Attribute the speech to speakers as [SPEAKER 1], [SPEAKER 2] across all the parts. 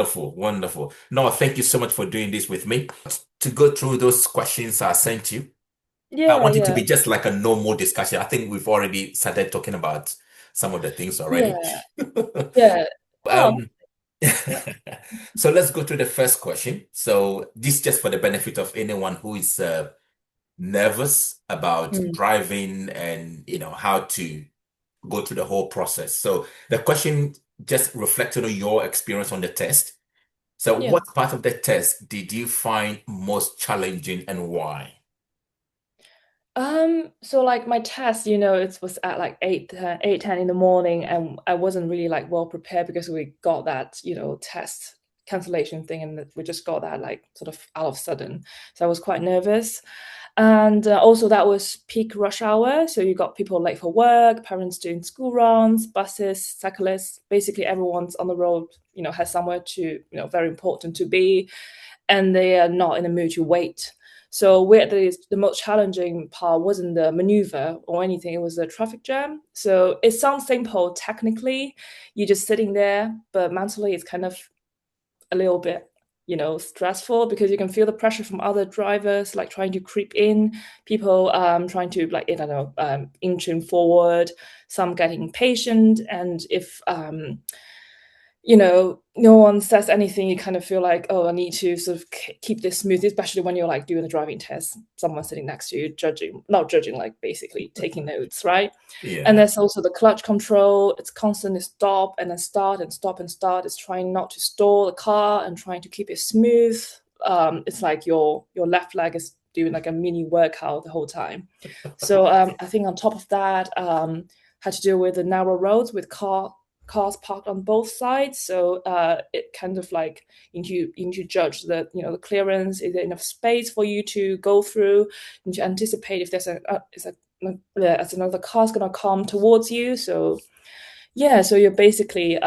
[SPEAKER 1] Wonderful, wonderful. No, thank you so much for doing this with me. To go through those questions I sent you, I
[SPEAKER 2] Yeah,
[SPEAKER 1] want it to
[SPEAKER 2] yeah,
[SPEAKER 1] be just like a normal discussion. I think we've already started talking about some of the things already.
[SPEAKER 2] yeah, yeah. Oh,
[SPEAKER 1] Um,
[SPEAKER 2] yeah.
[SPEAKER 1] so let's go to the first question. So this just for the benefit of anyone who is nervous about
[SPEAKER 2] Mm,
[SPEAKER 1] driving and how to go through the whole process. So the question just reflected on your experience on the test. So
[SPEAKER 2] yeah.
[SPEAKER 1] what part of the test did you find most challenging and why?
[SPEAKER 2] So like my test, it was at like 8:10 in the morning, and I wasn't really like well prepared because we got that, test cancellation thing, and we just got that like sort of out of sudden. So I was quite nervous. And also that was peak rush hour. So you got people late for work, parents doing school runs, buses, cyclists, basically everyone's on the road, has somewhere to, very important to be, and they are not in the mood to wait. So weirdly, the most challenging part wasn't the maneuver or anything; it was the traffic jam. So it sounds simple technically, you're just sitting there, but mentally it's kind of a little bit, stressful because you can feel the pressure from other drivers, like trying to creep in, people trying to like, I don't know, inching forward, some getting impatient, and if no one says anything, you kind of feel like, oh, I need to sort of keep this smooth, especially when you're like doing the driving test, someone sitting next to you, judging, not judging, like basically taking notes, right? And
[SPEAKER 1] Yeah.
[SPEAKER 2] there's also the clutch control. It's constantly stop and then start and stop and start. It's trying not to stall the car and trying to keep it smooth. It's like your left leg is doing like a mini workout the whole time. So I think on top of that, had to deal with the narrow roads with cars parked on both sides. So it kind of like you need to judge that, the clearance, is there enough space for you to go through, and to anticipate if as another car's gonna come towards you. So yeah, so you're basically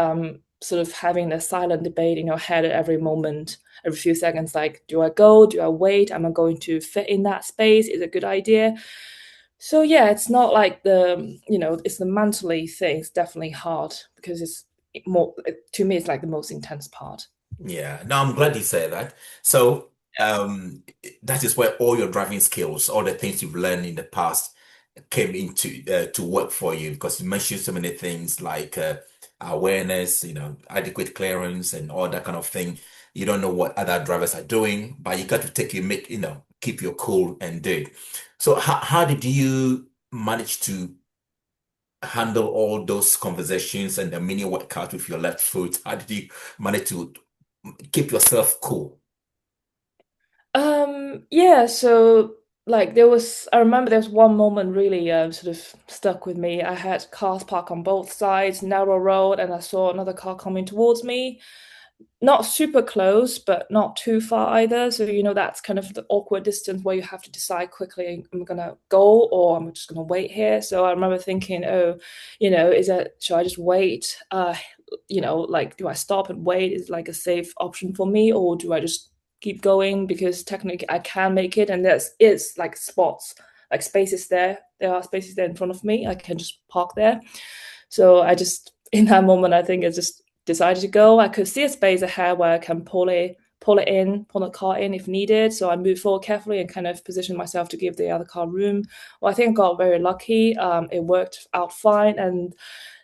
[SPEAKER 2] sort of having a silent debate in your head at every moment, every few seconds, like, do I go? Do I wait? Am I going to fit in that space? Is it a good idea? So yeah, it's not like it's the mentally thing. It's definitely hard because it's more, to me, it's like the most intense part.
[SPEAKER 1] Yeah. No, I'm glad you said that. So that is where all your driving skills, all the things you've learned in the past came into to work for you because you mentioned so many things like awareness, adequate clearance and all that kind of thing. You don't know what other drivers are doing, but you got to keep your cool and do it. So how did you manage to handle all those conversations and the mini workout with your left foot? How did you manage to keep yourself cool?
[SPEAKER 2] Yeah, so like I remember there was one moment really sort of stuck with me. I had cars parked on both sides, narrow road, and I saw another car coming towards me. Not super close, but not too far either. So, that's kind of the awkward distance where you have to decide quickly, I'm gonna go or I'm just gonna wait here. So I remember thinking, oh, should I just wait? Like, do I stop and wait? Is like a safe option for me, or do I just keep going? Because technically I can make it, and there's is like spots, like spaces there. There are spaces there in front of me. I can just park there. So I just, in that moment, I think I just decided to go. I could see a space ahead where I can pull the car in if needed. So I moved forward carefully and kind of positioned myself to give the other car room. Well, I think I got very lucky. It worked out fine, and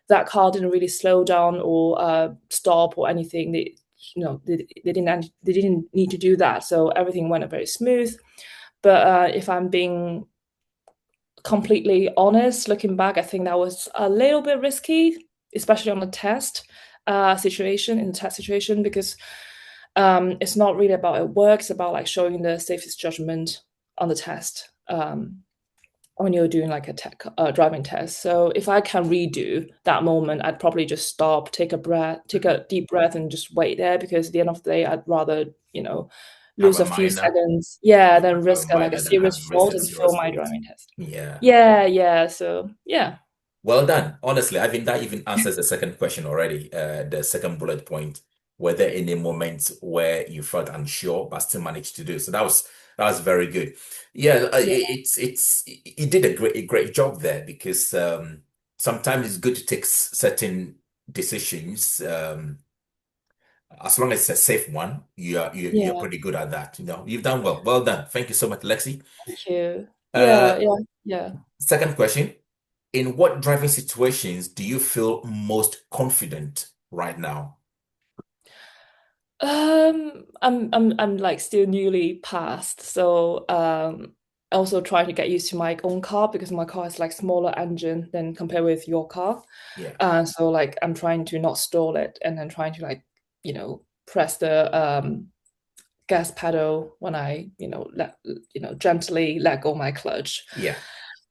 [SPEAKER 2] that car didn't really slow down or stop or anything. They didn't need to do that. So everything went very smooth. But if I'm being completely honest, looking back, I think that was a little bit risky, especially on the test in the test situation, because it's not really about it work, it's about like showing the safest judgment on the test when you're doing like a driving test. So if I can redo that moment, I'd probably just stop, take a deep breath, and just wait there because at the end of the day, I'd rather,
[SPEAKER 1] Have
[SPEAKER 2] lose
[SPEAKER 1] a
[SPEAKER 2] a few
[SPEAKER 1] minor,
[SPEAKER 2] seconds, yeah, than
[SPEAKER 1] have a
[SPEAKER 2] risk like a
[SPEAKER 1] minor than
[SPEAKER 2] serious
[SPEAKER 1] having risk
[SPEAKER 2] fault
[SPEAKER 1] a
[SPEAKER 2] and fail
[SPEAKER 1] serious
[SPEAKER 2] my
[SPEAKER 1] fault.
[SPEAKER 2] driving test.
[SPEAKER 1] Yeah.
[SPEAKER 2] Yeah, yeah. So yeah.
[SPEAKER 1] Well done. Honestly, I think that even answers the second question already. The second bullet point. Were there any moments where you felt unsure but still managed to do? So that was very good. Yeah,
[SPEAKER 2] Yeah.
[SPEAKER 1] you did a great job there because sometimes it's good to take certain decisions. As long as it's a safe one, you're
[SPEAKER 2] Yeah,
[SPEAKER 1] pretty good at that. You've done well. Well done. Thank you so much, Lexi.
[SPEAKER 2] thank you.
[SPEAKER 1] Uh,
[SPEAKER 2] Yeah, yeah, yeah.
[SPEAKER 1] Second question. In what driving situations do you feel most confident right now?
[SPEAKER 2] I'm like still newly passed, so also trying to get used to my own car because my car is like smaller engine than compared with your car.
[SPEAKER 1] Yeah,
[SPEAKER 2] So like I'm trying to not stall it and then trying to like, press the gas pedal when I, gently let go my clutch.
[SPEAKER 1] yeah,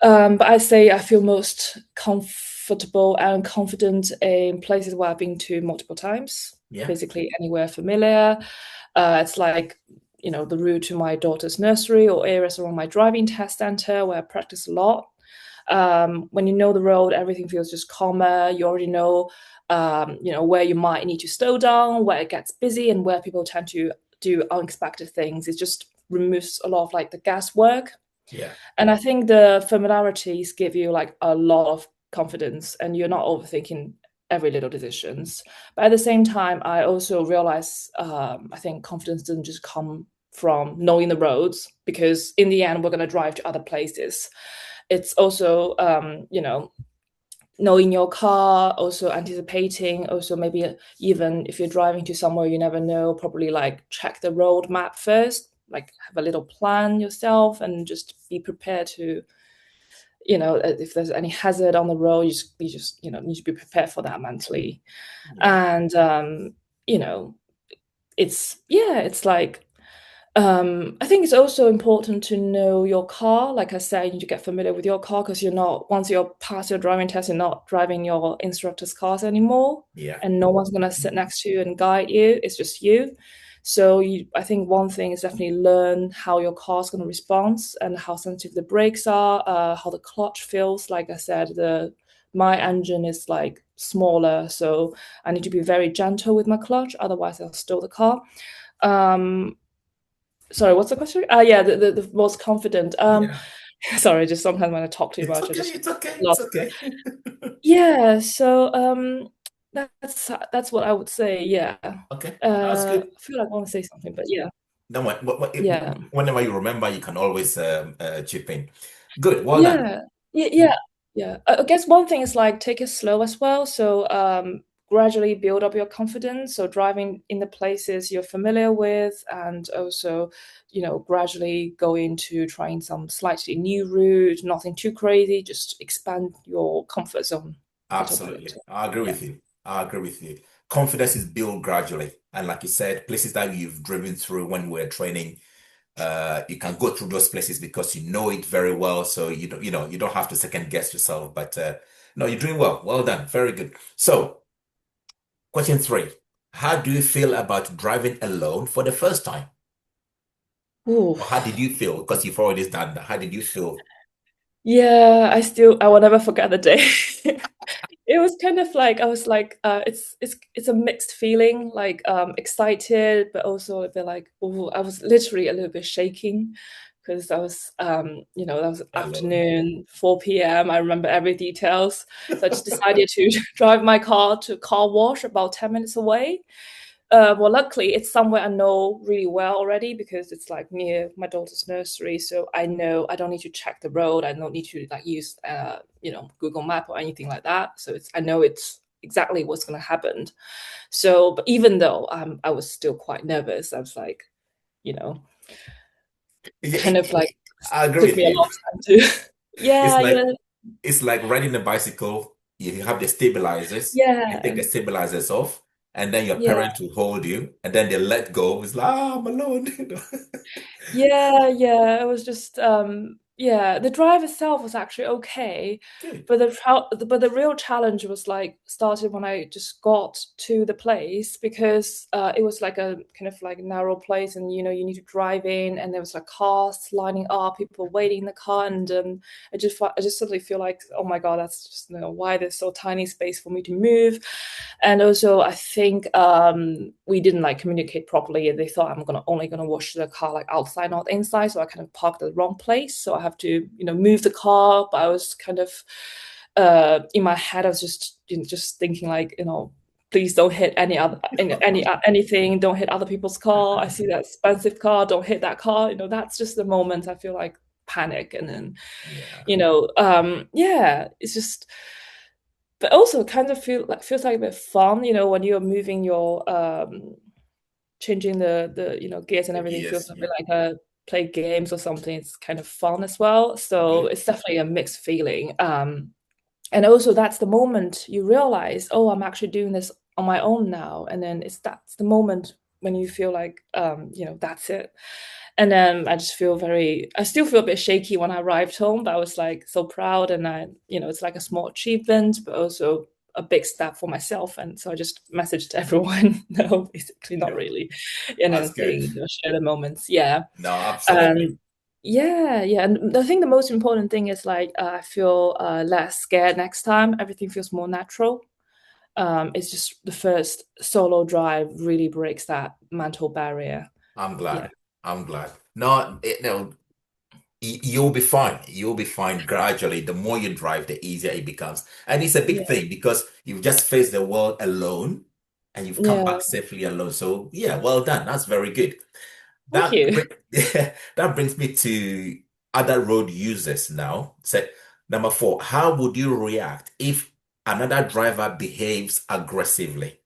[SPEAKER 2] But I say I feel most comfortable and confident in places where I've been to multiple times,
[SPEAKER 1] yeah,
[SPEAKER 2] basically anywhere familiar. It's like, the route to my daughter's nursery or areas around my driving test center where I practice a lot. When you know the road, everything feels just calmer. You already know, where you might need to slow down, where it gets busy, and where people tend to do unexpected things. It just removes a lot of like the guesswork.
[SPEAKER 1] yeah,
[SPEAKER 2] And I think the familiarities give you like a lot of confidence and you're not overthinking every little decisions. But at the same time, I also realize I think confidence doesn't just come from knowing the roads because in the end we're going to drive to other places. It's also knowing your car, also anticipating, also maybe even if you're driving to somewhere you never know, probably like check the road map first, like have a little plan yourself and just be prepared to, if there's any hazard on the road, you just need to be prepared for that mentally.
[SPEAKER 1] yeah,
[SPEAKER 2] And you know, it's like I think it's also important to know your car. Like I said, you need to get familiar with your car because you're not, once you're past your driving test, you're not driving your instructor's cars anymore.
[SPEAKER 1] yeah,
[SPEAKER 2] And no one's going to sit next to you and guide you. It's just you. So I think one thing is definitely learn how your car's going to respond and how sensitive the brakes are, how the clutch feels. Like I said, my engine is like smaller, so I need to be very gentle with my clutch, otherwise I'll stall the car. Um, Sorry, what's the question? Yeah, the most confident.
[SPEAKER 1] yeah.
[SPEAKER 2] Sorry, just sometimes when I talk too
[SPEAKER 1] It's
[SPEAKER 2] much, I
[SPEAKER 1] okay.
[SPEAKER 2] just
[SPEAKER 1] It's okay. It's
[SPEAKER 2] lost.
[SPEAKER 1] okay.
[SPEAKER 2] Yeah, so that's what I would say. Yeah,
[SPEAKER 1] Okay, that's good.
[SPEAKER 2] I feel like I want to say something, but yeah,
[SPEAKER 1] No,
[SPEAKER 2] yeah.
[SPEAKER 1] whenever you remember, you can always chip in. Good. Well done.
[SPEAKER 2] Yeah, yeah, yeah, yeah. I guess one thing is like take it slow as well. So gradually build up your confidence. So driving in the places you're familiar with, and also, gradually go into trying some slightly new route. Nothing too crazy. Just expand your comfort zone little by
[SPEAKER 1] Absolutely.
[SPEAKER 2] little.
[SPEAKER 1] I agree
[SPEAKER 2] Yeah.
[SPEAKER 1] with you. I agree with you. Confidence is built gradually. And like you said, places that you've driven through when we were training, you can go through those places because you know it very well. So you don't have to second guess yourself. But no, you're doing well. Well done. Very good. So, question three. How do you feel about driving alone for the first time?
[SPEAKER 2] Ooh.
[SPEAKER 1] Or how did you feel? Because you've already done that. How did you feel?
[SPEAKER 2] Yeah, I will never forget the day. It was kind of like I was like, it's a mixed feeling, like excited, but also a bit like, oh, I was literally a little bit shaking because I was that was
[SPEAKER 1] Alone.
[SPEAKER 2] afternoon, 4 p.m. I remember every details. So I just decided to drive my car to a car wash about 10 minutes away. Well, luckily, it's somewhere I know really well already because it's like near my daughter's nursery. So I know I don't need to check the road. I don't need to like use, Google Map or anything like that. So I know it's exactly what's going to happen. So, but even though I was still quite nervous, I was like, you know, kind of like
[SPEAKER 1] I agree
[SPEAKER 2] took
[SPEAKER 1] with
[SPEAKER 2] me a
[SPEAKER 1] you.
[SPEAKER 2] long time to,
[SPEAKER 1] It's
[SPEAKER 2] yeah,
[SPEAKER 1] like it's like riding a bicycle. You have the stabilizers. You take
[SPEAKER 2] yeah,
[SPEAKER 1] the stabilizers off, and then your
[SPEAKER 2] yeah.
[SPEAKER 1] parents will hold you, and then they let go. It's like, I'm alone.
[SPEAKER 2] Yeah, yeah, it was just yeah, the drive itself was actually okay,
[SPEAKER 1] Good.
[SPEAKER 2] but the real challenge was like started when I just got to the place because it was like a kind of like narrow place and you need to drive in and there was like cars lining up, people waiting in the car and I just suddenly feel like oh my God, that's just why there's so tiny space for me to move. And also, I think we didn't like communicate properly. They thought I'm only gonna wash the car like outside, not inside. So I kind of parked at the wrong place. So I have to, move the car. But I was kind of in my head, I was just just thinking like, please don't hit anything. Don't hit other people's car. I see that expensive car. Don't hit that car. That's just the moment I feel like panic, and then
[SPEAKER 1] Yeah.
[SPEAKER 2] yeah, it's just. But also, kind of feels like a bit fun. When you're moving your changing the gears and everything feels
[SPEAKER 1] Yes.
[SPEAKER 2] a
[SPEAKER 1] Yeah.
[SPEAKER 2] bit like play games or something. It's kind of fun as well. So
[SPEAKER 1] Good.
[SPEAKER 2] it's definitely a mixed feeling. And also that's the moment you realize, oh, I'm actually doing this on my own now. And then that's the moment when you feel like that's it. And then I still feel a bit shaky when I arrived home, but I was like so proud, and it's like a small achievement, but also a big step for myself. And so I just messaged everyone, no, basically not
[SPEAKER 1] Yeah.
[SPEAKER 2] really, and
[SPEAKER 1] That's good.
[SPEAKER 2] anything, share the moments. Yeah.
[SPEAKER 1] No, absolutely.
[SPEAKER 2] And yeah, yeah. And I think the most important thing is like I feel less scared next time. Everything feels more natural. It's just the first solo drive really breaks that mental barrier.
[SPEAKER 1] I'm
[SPEAKER 2] Yeah.
[SPEAKER 1] glad. I'm glad. No, no, you'll be fine. You'll be fine gradually. The more you drive, the easier it becomes. And it's a big
[SPEAKER 2] Yeah.
[SPEAKER 1] thing because you've just faced the world alone and you've come
[SPEAKER 2] Yeah.
[SPEAKER 1] back safely alone. So yeah, well done. That's very good.
[SPEAKER 2] Thank
[SPEAKER 1] That
[SPEAKER 2] you.
[SPEAKER 1] bring- that brings me to other road users now. So number four, how would you react if another driver behaves aggressively?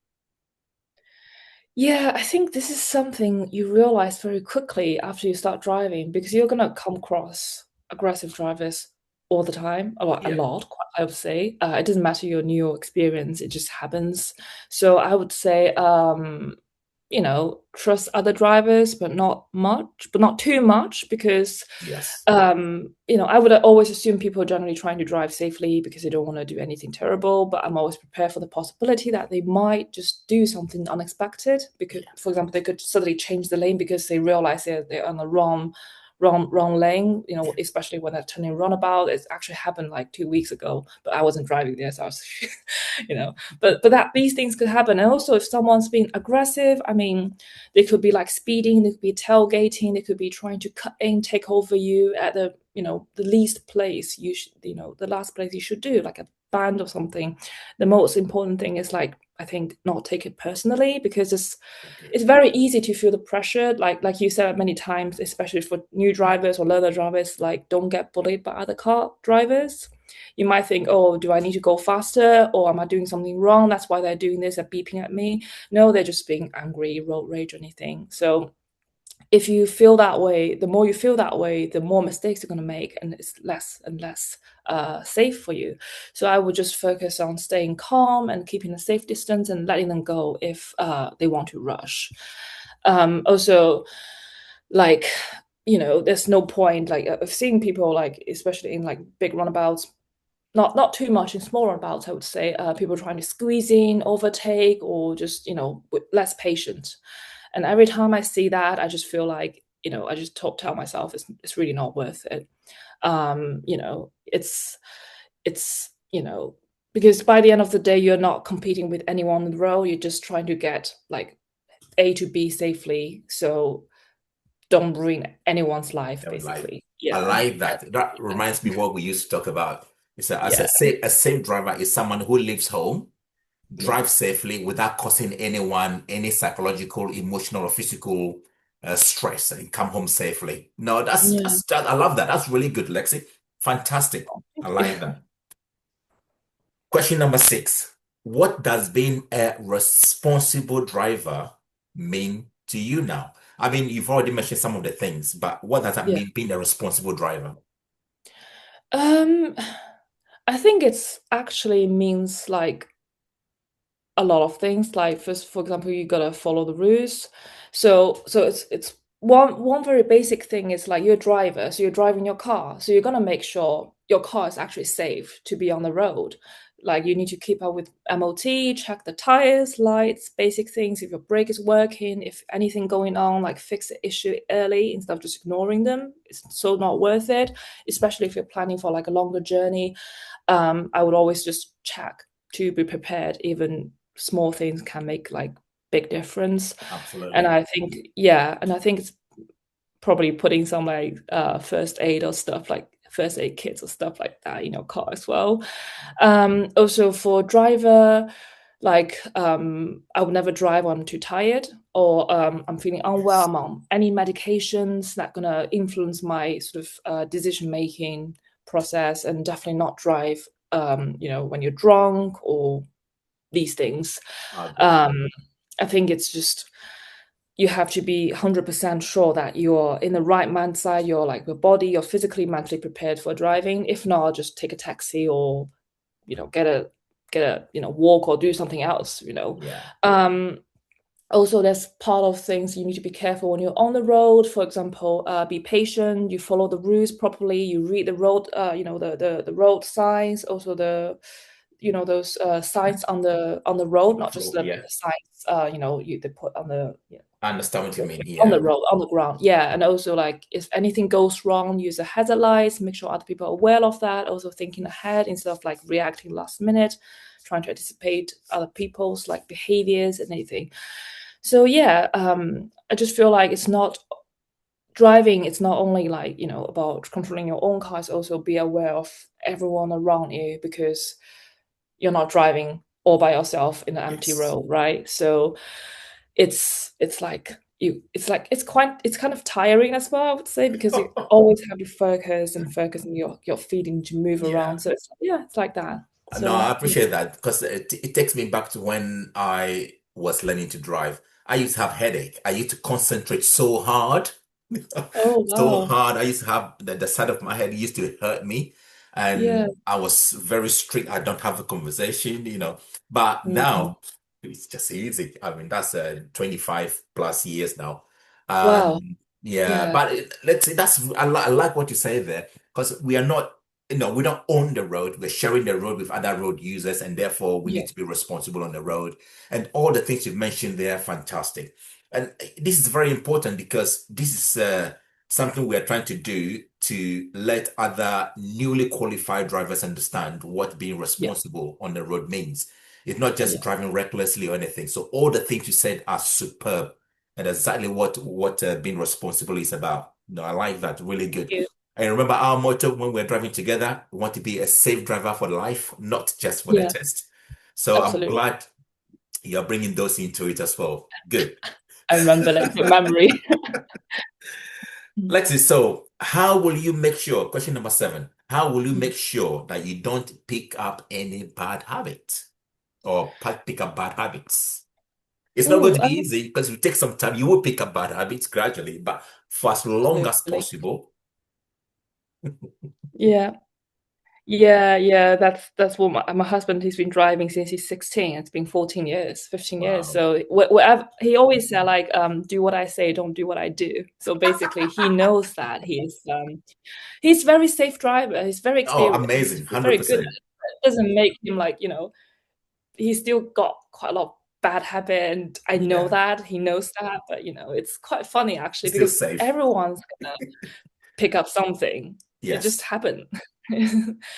[SPEAKER 2] Yeah, I think this is something you realize very quickly after you start driving, because you're gonna come across aggressive drivers all the time, a
[SPEAKER 1] Yeah.
[SPEAKER 2] lot, I would say. It doesn't matter your new experience, it just happens. So I would say, trust other drivers, but not much, but not too much, because
[SPEAKER 1] Yes.
[SPEAKER 2] I would always assume people are generally trying to drive safely because they don't want to do anything terrible, but I'm always prepared for the possibility that they might just do something unexpected. Because,
[SPEAKER 1] Yeah.
[SPEAKER 2] for example, they could suddenly change the lane because they realize they're on the wrong lane,
[SPEAKER 1] Yeah.
[SPEAKER 2] especially when they're turning Roundabout. It's actually happened like 2 weeks ago, but I wasn't driving there, so I was, you know, but that these things could happen. And also, if someone's being aggressive, I mean, they could be like speeding, they could be tailgating, they could be trying to cut in, take over you at the least place the last place you should do, like a band or something. The most important thing is, like, I think, not take it personally, because
[SPEAKER 1] Okay.
[SPEAKER 2] it's very easy to feel the pressure, like you said many times, especially for new drivers or learner drivers, like, don't get bullied by other car drivers. You might think, oh, do I need to go faster, or am I doing something wrong? That's why they're doing this, they're beeping at me. No, they're just being angry, road rage, or anything. So if you feel that way, the more you feel that way, the more mistakes you're going to make, and it's less and less safe for you. So I would just focus on staying calm and keeping a safe distance and letting them go if they want to rush. Also, like, there's no point, like, of seeing people, like, especially in like big runabouts, not too much in small runabouts, I would say, people trying to squeeze in, overtake, or just with less patience. And every time I see that, I just feel like, I just tell myself it's really not worth it. It's because by the end of the day, you're not competing with anyone on the road. You're just trying to get like A to B safely. So don't ruin anyone's life,
[SPEAKER 1] I would like,
[SPEAKER 2] basically.
[SPEAKER 1] I
[SPEAKER 2] Yeah.
[SPEAKER 1] like that. That reminds me what we used to talk about. It's as
[SPEAKER 2] Yeah.
[SPEAKER 1] a safe driver is someone who lives home,
[SPEAKER 2] Yeah.
[SPEAKER 1] drives safely without causing anyone any psychological, emotional, or physical stress, and come home safely. No,
[SPEAKER 2] Yeah.
[SPEAKER 1] I love that. That's really good, Lexi. Fantastic. I like
[SPEAKER 2] Yeah.
[SPEAKER 1] that. Question number six. What does being a responsible driver mean to you now? I mean, you've already mentioned some of the things, but what does that
[SPEAKER 2] Yeah.
[SPEAKER 1] mean, being a responsible driver?
[SPEAKER 2] Um, I think it's actually means like a lot of things. Like, first, for example, you gotta follow the rules. So it's one very basic thing is like, you're a driver, so you're driving your car, so you're gonna make sure your car is actually safe to be on the road. Like, you need to keep up with MOT, check the tires, lights, basic things. If your brake is working, if anything going on, like, fix the issue early instead of just ignoring them. It's so not worth it, especially if you're planning for like a longer journey. I would always just check to be prepared. Even small things can make like big difference. And
[SPEAKER 1] Absolutely.
[SPEAKER 2] I think, yeah, and I think it's probably putting some like first aid or stuff, like first aid kits or stuff like that in your car as well. Also for driver, like I would never drive when I'm too tired or I'm feeling unwell. I'm on any medications that gonna influence my sort of decision making process, and definitely not drive when you're drunk or these things.
[SPEAKER 1] I agree.
[SPEAKER 2] Um, I think it's just you have to be 100% sure that you're in the right mindset, you're like your body, you're physically, mentally prepared for driving. If not, just take a taxi or get a walk or do something else.
[SPEAKER 1] Yeah.
[SPEAKER 2] Um, Also, there's part of things you need to be careful when you're on the road. For example, be patient. You follow the rules properly. You read the road, the road signs. Also, those signs on the road, not just the
[SPEAKER 1] Yeah.
[SPEAKER 2] signs. They put on the
[SPEAKER 1] I understand what you mean.
[SPEAKER 2] on
[SPEAKER 1] Yeah.
[SPEAKER 2] the road, on the ground. Yeah, and also like if anything goes wrong, use the hazard lights. Make sure other people are aware of that. Also thinking ahead instead of like reacting last minute, trying to anticipate other people's like behaviors and anything. So yeah, I just feel like it's not driving. It's not only like about controlling your own car. It's also be aware of everyone around you, because you're not driving all by yourself in an empty
[SPEAKER 1] Yes.
[SPEAKER 2] road, right? So it's like it's kind of tiring as well, I would say, because you always have to focus and your feet need to move
[SPEAKER 1] Yeah.
[SPEAKER 2] around. So it's like that.
[SPEAKER 1] No,
[SPEAKER 2] So
[SPEAKER 1] I
[SPEAKER 2] yeah.
[SPEAKER 1] appreciate that because it takes me back to when I was learning to drive. I used to have headache. I used to concentrate so hard,
[SPEAKER 2] Oh
[SPEAKER 1] so
[SPEAKER 2] wow.
[SPEAKER 1] hard. I used to have the side of my head used to hurt me,
[SPEAKER 2] Yeah.
[SPEAKER 1] and I was very strict. I don't have a conversation. But
[SPEAKER 2] Mhm.
[SPEAKER 1] now it's just easy. I mean, that's 25 plus years now.
[SPEAKER 2] Wow.
[SPEAKER 1] Yeah,
[SPEAKER 2] Yeah.
[SPEAKER 1] but let's say I like what you say there because we are not. We don't own the road. We're sharing the road with other road users, and therefore we
[SPEAKER 2] Yeah.
[SPEAKER 1] need to be responsible on the road. And all the things you've mentioned there, fantastic. And this is very important because this is something we are trying to do to let other newly qualified drivers understand what being
[SPEAKER 2] Yeah.
[SPEAKER 1] responsible on the road means. It's not just
[SPEAKER 2] Yeah.
[SPEAKER 1] driving recklessly or anything. So all the things you said are superb, and exactly what being responsible is about. No, I like that. Really good.
[SPEAKER 2] Yeah.
[SPEAKER 1] I remember our motto when we're driving together, we want to be a safe driver for life, not just for the
[SPEAKER 2] Yeah.
[SPEAKER 1] test. So I'm
[SPEAKER 2] Absolutely.
[SPEAKER 1] glad you're bringing those into it as well. Good.
[SPEAKER 2] I remember that good memory. Mm.
[SPEAKER 1] Let's see. So, how will you make sure? Question number 7. How will you
[SPEAKER 2] Mm.
[SPEAKER 1] make sure that you don't pick up any bad habits or pick up bad habits? It's not going
[SPEAKER 2] Oh,
[SPEAKER 1] to be easy because it will take some time. You will pick up bad habits gradually, but for as long as
[SPEAKER 2] absolutely.
[SPEAKER 1] possible.
[SPEAKER 2] Yeah. Yeah. That's what my husband, he's been driving since he's 16. It's been 14 years, 15 years.
[SPEAKER 1] Wow.
[SPEAKER 2] So whatever he always said, like, do what I say, don't do what I do. So basically, he knows that he's very safe driver. He's very
[SPEAKER 1] Oh,
[SPEAKER 2] experienced.
[SPEAKER 1] amazing.
[SPEAKER 2] He's very good at
[SPEAKER 1] 100%.
[SPEAKER 2] it. It doesn't make him like, he's still got quite a lot of bad habit, and I know
[SPEAKER 1] Yeah.
[SPEAKER 2] that he knows that. But it's quite funny actually,
[SPEAKER 1] Still
[SPEAKER 2] because
[SPEAKER 1] safe.
[SPEAKER 2] everyone's gonna pick up something. It just
[SPEAKER 1] Yes.
[SPEAKER 2] happened.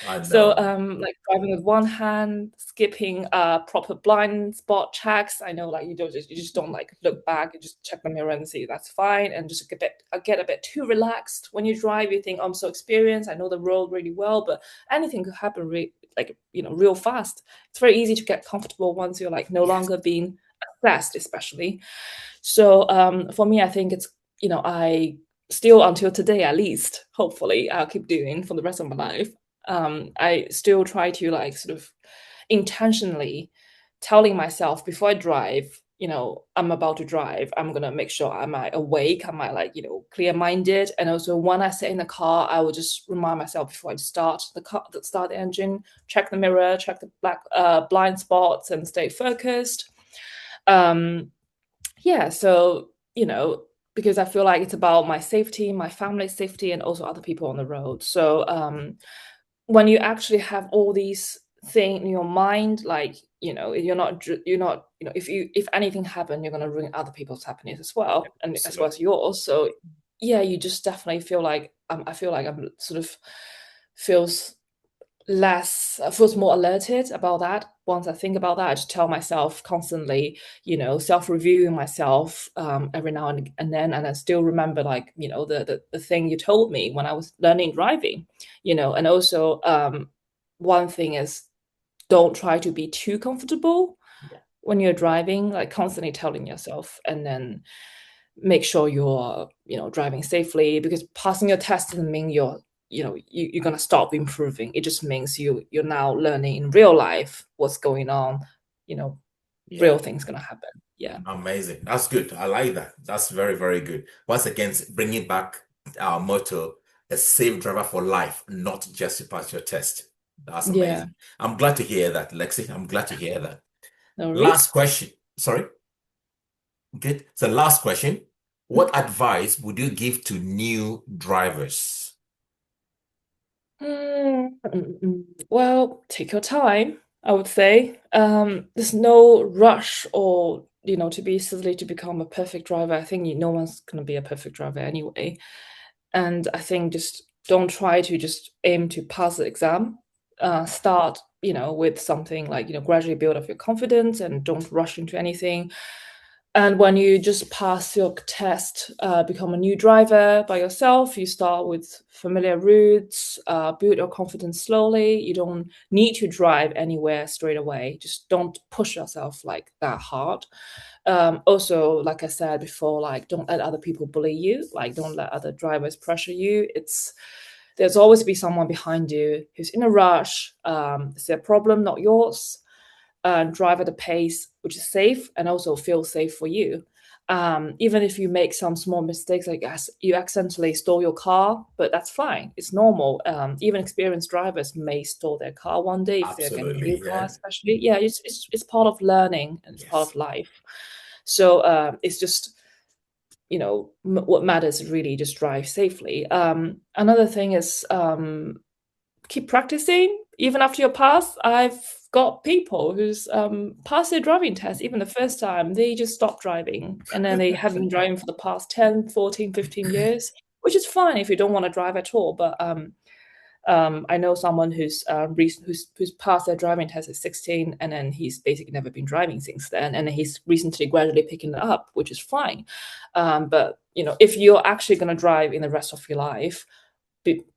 [SPEAKER 1] I
[SPEAKER 2] So,
[SPEAKER 1] know.
[SPEAKER 2] like driving with one hand, skipping proper blind spot checks. I know, like you just don't like look back. You just check the mirror and see that's fine, and just get a bit too relaxed when you drive. You think, I'm so experienced, I know the road really well, but anything could happen real fast. It's very easy to get comfortable once you're like no
[SPEAKER 1] Yes.
[SPEAKER 2] longer being assessed, especially. So for me, I think I still, until today at least, hopefully I'll keep doing for the rest of my life. I still try to like sort of intentionally telling myself before I drive, I'm about to drive, I'm gonna make sure I'm awake, am I like, clear-minded. And also when I sit in the car, I will just remind myself before I start the car, start the engine, check the mirror, check the blind spots, and stay focused. Um, yeah, so, because I feel like it's about my safety, my family's safety, and also other people on the road. So, when you actually have all these things in your mind, like, you're not, if anything happen, you're gonna ruin other people's happiness as well, and as well as
[SPEAKER 1] Absolutely.
[SPEAKER 2] yours. So, yeah, you just definitely feel like I feel like I'm sort of feels feels more alerted about that. Once I think about that, I just tell myself constantly, self-reviewing myself every now and then, and I still remember, like, the thing you told me when I was learning driving, and also one thing is, don't try to be too comfortable. when you're driving, like constantly telling yourself, and then make sure you're, driving safely, because passing your test doesn't mean you're going to stop improving. It just means you're now learning in real life what's going on, you know, real
[SPEAKER 1] Yeah.
[SPEAKER 2] things going to happen. Yeah.
[SPEAKER 1] Amazing. That's good. I like that. That's very, very good. Once again, bringing back our motto, a safe driver for life, not just to pass your test. That's
[SPEAKER 2] Yeah.
[SPEAKER 1] amazing. I'm glad to hear that, Lexi. I'm glad to hear that.
[SPEAKER 2] No
[SPEAKER 1] Last
[SPEAKER 2] worries.
[SPEAKER 1] question. Sorry. Good. So last question. What advice would you give to new drivers?
[SPEAKER 2] Well, take your time, I would say. There's no rush or, to be silly to become a perfect driver. I think no one's gonna be a perfect driver anyway. And I think just don't try to just aim to pass the exam. Start, with something like, gradually build up your confidence and don't rush into anything. And when you just pass your test, become a new driver by yourself, you start with familiar routes, build your confidence slowly. You don't need to drive anywhere straight away. Just don't push yourself like that hard. Also, like I said before, like don't let other people bully you. Like don't let other drivers pressure you. There's always be someone behind you who's in a rush. It's their problem, not yours. Drive at a pace which is safe and also feel safe for you. Even if you make some small mistakes, like you accidentally stole your car, but that's fine. It's normal. Even experienced drivers may stole their car one day if they're getting a
[SPEAKER 1] Absolutely.
[SPEAKER 2] new car,
[SPEAKER 1] Yeah.
[SPEAKER 2] especially. Yeah, it's part of learning and it's part
[SPEAKER 1] Yes.
[SPEAKER 2] of life. So it's just what matters is really just drive safely. Another thing is keep practicing even after your pass. I've got people who's passed their driving test even the first time. They just stopped driving and then they have been driving for the past 10, 14, 15 years, which is fine if you don't want to drive at all. But I know someone who's passed their driving test at 16, and then he's basically never been driving since then, and he's recently gradually picking it up, which is fine. But if you're actually going to drive in the rest of your life,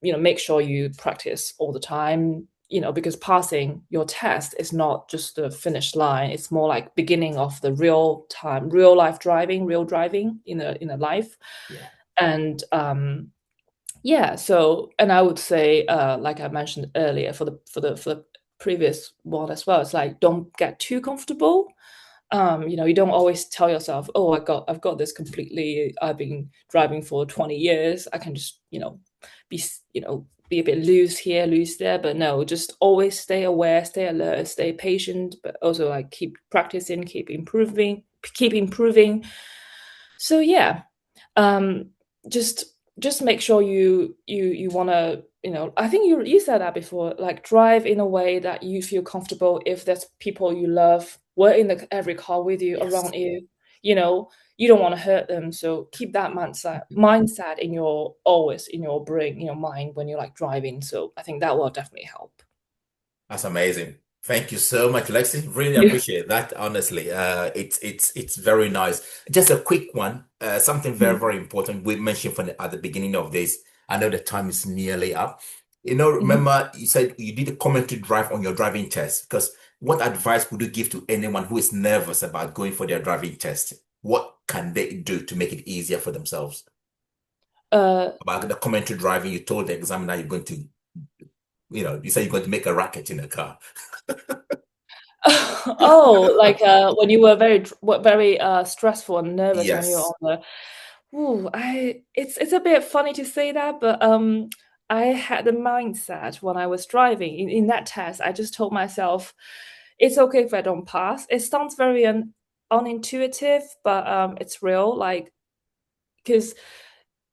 [SPEAKER 2] make sure you practice all the time, because passing your test is not just the finish line. It's more like beginning of the real life driving, real driving in a life.
[SPEAKER 1] Yeah.
[SPEAKER 2] And yeah, so, and I would say, like I mentioned earlier, for the previous one as well, it's like don't get too comfortable. You don't always tell yourself, "Oh, I've got this completely. I've been driving for 20 years. I can just, be a bit loose here, loose there." But no, just always stay aware, stay alert, stay patient, but also like keep practicing, keep improving, keep improving. So yeah, um, just just make sure you want to, I think you said that before, like drive in a way that you feel comfortable. If there's people you love were in every car with you,
[SPEAKER 1] Yes.
[SPEAKER 2] around you, you know you don't want to hurt them, so keep that mindset in your always in your brain, in your mind when you're like driving. So I think that will definitely help.
[SPEAKER 1] That's amazing. Thank you so much, Lexi. Really
[SPEAKER 2] Yeah.
[SPEAKER 1] appreciate that. Honestly, it's very nice. Just a quick one. Something very,
[SPEAKER 2] Mhm.
[SPEAKER 1] very important we mentioned at the beginning of this. I know the time is nearly up.
[SPEAKER 2] Mhm.
[SPEAKER 1] Remember you said you did a commentary drive on your driving test. Because what advice would you give to anyone who is nervous about going for their driving test? What can they do to make it easier for themselves?
[SPEAKER 2] uh
[SPEAKER 1] About the commentary driving, you told the examiner you're going to, you said you're going to make a racket in a car.
[SPEAKER 2] Oh, like when you were very stressful and nervous when you were on
[SPEAKER 1] Yes.
[SPEAKER 2] the. Ooh, it's a bit funny to say that, but I had the mindset when I was driving in that test. I just told myself, it's okay if I don't pass. It sounds very unintuitive, but it's real. Like, because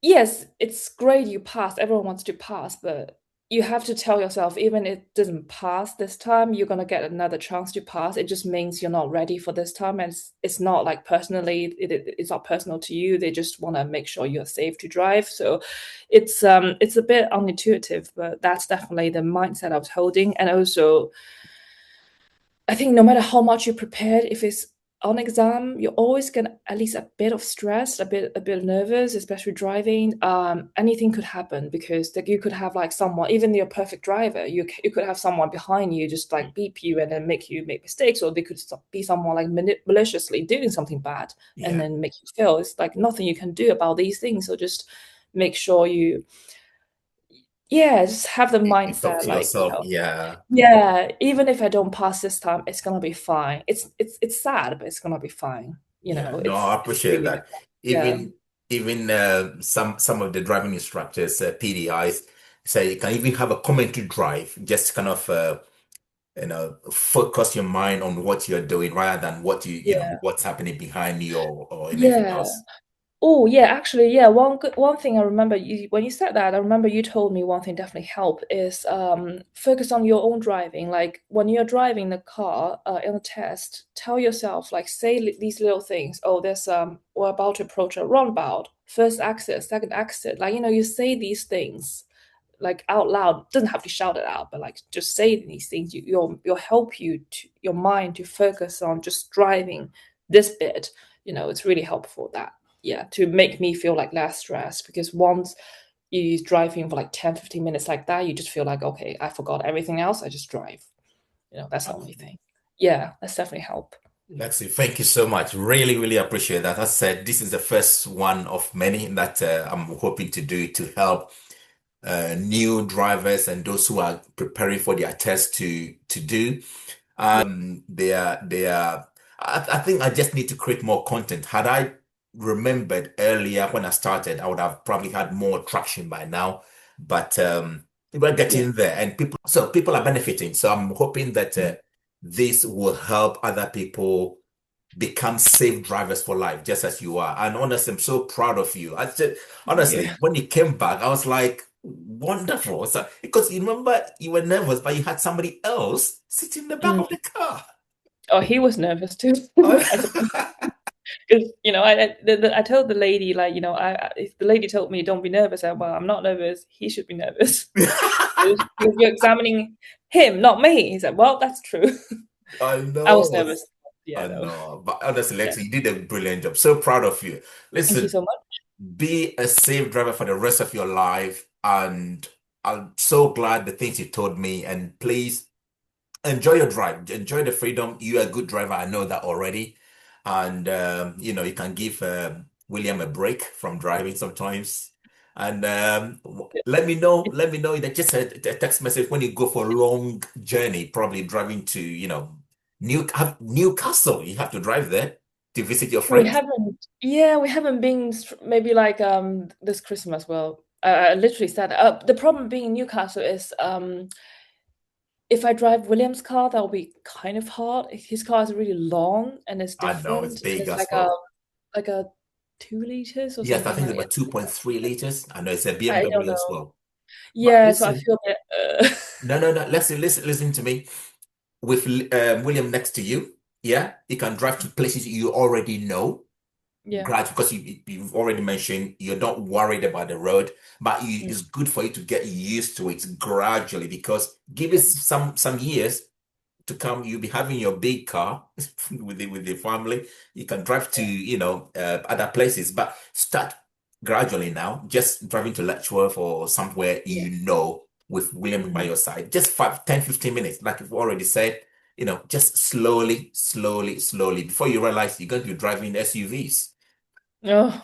[SPEAKER 2] yes, it's great you passed. Everyone wants to pass, but you have to tell yourself, even if it doesn't pass this time, you're gonna get another chance to pass. It just means you're not ready for this time, and it's not like personally, it's not personal to you. They just want to make sure you're safe to drive. So, it's a bit unintuitive, but that's definitely the mindset I was holding, and also I think no matter how much you prepared, if it's on exam, you're always gonna at least a bit of stress, a bit nervous, especially driving. Anything could happen because like you could have like someone, even your perfect driver, you could have someone behind you just like beep you and then make you make mistakes, or they could be someone like maliciously doing something bad and
[SPEAKER 1] Yeah.
[SPEAKER 2] then make you fail. It's like nothing you can do about these things. So just make sure you, yeah, just have the
[SPEAKER 1] You talk
[SPEAKER 2] mindset
[SPEAKER 1] to
[SPEAKER 2] like,
[SPEAKER 1] yourself. Yeah.
[SPEAKER 2] yeah, even if I don't pass this time, it's gonna be fine. It's sad, but it's gonna be fine.
[SPEAKER 1] Yeah. No, I
[SPEAKER 2] It's
[SPEAKER 1] appreciate
[SPEAKER 2] really
[SPEAKER 1] that.
[SPEAKER 2] like that. Yeah,
[SPEAKER 1] Even some of the driving instructors, PDIs, say you can even have a commentary drive, just kind of focus your mind on what you're doing rather than
[SPEAKER 2] yeah,
[SPEAKER 1] what's happening behind you or anything
[SPEAKER 2] yeah.
[SPEAKER 1] else.
[SPEAKER 2] Oh, yeah, actually, yeah. One thing I remember you when you said that, I remember you told me one thing definitely helped is focus on your own driving. Like when you're driving the car in a test, tell yourself like say these little things. Oh, there's we're about to approach a roundabout. First exit, second exit. Like you say these things like out loud. Doesn't have to shout it out, but like just say these things. You'll help your mind to focus on just driving this bit. It's really helpful that, yeah, to make me feel like less stressed, because once you driving for like 10, 15 minutes like that, you just feel like, okay, I forgot everything else, I just drive. That's the only thing. Yeah, that's definitely help.
[SPEAKER 1] Lexi, thank you so much. Really, really appreciate that. As I said, this is the first one of many that I'm hoping to do to help new drivers and those who are preparing for their test to do.
[SPEAKER 2] Yeah,
[SPEAKER 1] They are. I think I just need to create more content. Had I remembered earlier when I started, I would have probably had more traction by now. But we're
[SPEAKER 2] yeah.
[SPEAKER 1] getting there, and people are benefiting. So I'm hoping that this will help other people become safe drivers for life, just as you are. And honestly, I'm so proud of you. I said, honestly,
[SPEAKER 2] Yeah.
[SPEAKER 1] when you came back, I was like, wonderful. So, because you remember you were nervous, but you had somebody else sitting in the back
[SPEAKER 2] Mm.
[SPEAKER 1] of the car.
[SPEAKER 2] Oh, he was nervous too. I suppose because I told the lady like if the lady told me don't be nervous, well, I'm not nervous. He should be nervous because you're examining him, not me. He said, well, that's true.
[SPEAKER 1] I
[SPEAKER 2] I was
[SPEAKER 1] know.
[SPEAKER 2] nervous. Yeah,
[SPEAKER 1] I
[SPEAKER 2] though.
[SPEAKER 1] know. But honestly,
[SPEAKER 2] Yeah.
[SPEAKER 1] Lexi, you did a brilliant job. So proud of you.
[SPEAKER 2] Thank you
[SPEAKER 1] Listen,
[SPEAKER 2] so much.
[SPEAKER 1] be a safe driver for the rest of your life. And I'm so glad the things you told me. And please enjoy your drive. Enjoy the freedom. You're a good driver. I know that already. And you can give William a break from driving sometimes. And let me know. Let me know that just a text message when you go for a long journey, probably driving to, Newcastle. You have to drive there to visit your
[SPEAKER 2] We
[SPEAKER 1] friends.
[SPEAKER 2] haven't, yeah, we haven't been maybe like this Christmas. Well, I literally said the problem being in Newcastle is if I drive William's car, that'll be kind of hard. His car is really long and it's
[SPEAKER 1] I know it's
[SPEAKER 2] different.
[SPEAKER 1] big
[SPEAKER 2] It's
[SPEAKER 1] as well.
[SPEAKER 2] like a 2 liters or
[SPEAKER 1] Yes, I
[SPEAKER 2] something
[SPEAKER 1] think
[SPEAKER 2] like
[SPEAKER 1] it's
[SPEAKER 2] it.
[SPEAKER 1] about 2.3 liters. I know it's a
[SPEAKER 2] I don't
[SPEAKER 1] BMW as
[SPEAKER 2] know.
[SPEAKER 1] well. But
[SPEAKER 2] Yeah, so I
[SPEAKER 1] listen,
[SPEAKER 2] feel that
[SPEAKER 1] no, no, no. Listen to me. With William next to you, yeah, you can drive to places you already know,
[SPEAKER 2] yeah.
[SPEAKER 1] because you've already mentioned you're not worried about the road, but
[SPEAKER 2] Mm,
[SPEAKER 1] it's good for you to get used to it gradually because give it
[SPEAKER 2] yeah.
[SPEAKER 1] some years to come, you'll be having your big car with the family. You can drive to, other places, but start gradually now, just driving to Letchworth or somewhere
[SPEAKER 2] Yeah.
[SPEAKER 1] with William by
[SPEAKER 2] Mhm.
[SPEAKER 1] your side. Just 5, 10, 15 minutes, like you've already said, just slowly, slowly, slowly, before you realize you're going to be driving SUVs.
[SPEAKER 2] Oh,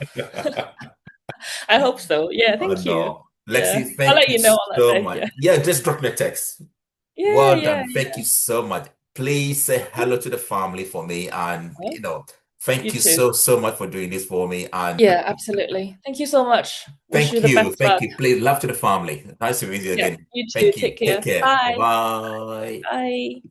[SPEAKER 2] I hope so. Yeah,
[SPEAKER 1] Oh
[SPEAKER 2] thank you.
[SPEAKER 1] no.
[SPEAKER 2] Yeah.
[SPEAKER 1] Lexi,
[SPEAKER 2] I'll
[SPEAKER 1] thank
[SPEAKER 2] let
[SPEAKER 1] you
[SPEAKER 2] you know on that
[SPEAKER 1] so
[SPEAKER 2] day.
[SPEAKER 1] much.
[SPEAKER 2] Yeah.
[SPEAKER 1] Yeah, just drop me a text.
[SPEAKER 2] Yeah,
[SPEAKER 1] Well
[SPEAKER 2] yeah,
[SPEAKER 1] done. Thank you so much. Please say hello to the family for me. And,
[SPEAKER 2] yeah.
[SPEAKER 1] thank
[SPEAKER 2] You
[SPEAKER 1] you
[SPEAKER 2] too.
[SPEAKER 1] so, so much for doing this for me. And
[SPEAKER 2] Yeah, absolutely. Thank you so much. Wish you
[SPEAKER 1] thank
[SPEAKER 2] the
[SPEAKER 1] you.
[SPEAKER 2] best
[SPEAKER 1] Thank
[SPEAKER 2] luck.
[SPEAKER 1] you. Please, love to the family. Nice to meet you
[SPEAKER 2] Yeah,
[SPEAKER 1] again.
[SPEAKER 2] you too.
[SPEAKER 1] Thank you.
[SPEAKER 2] Take
[SPEAKER 1] Take
[SPEAKER 2] care.
[SPEAKER 1] care.
[SPEAKER 2] Bye.
[SPEAKER 1] Bye-bye.
[SPEAKER 2] Bye.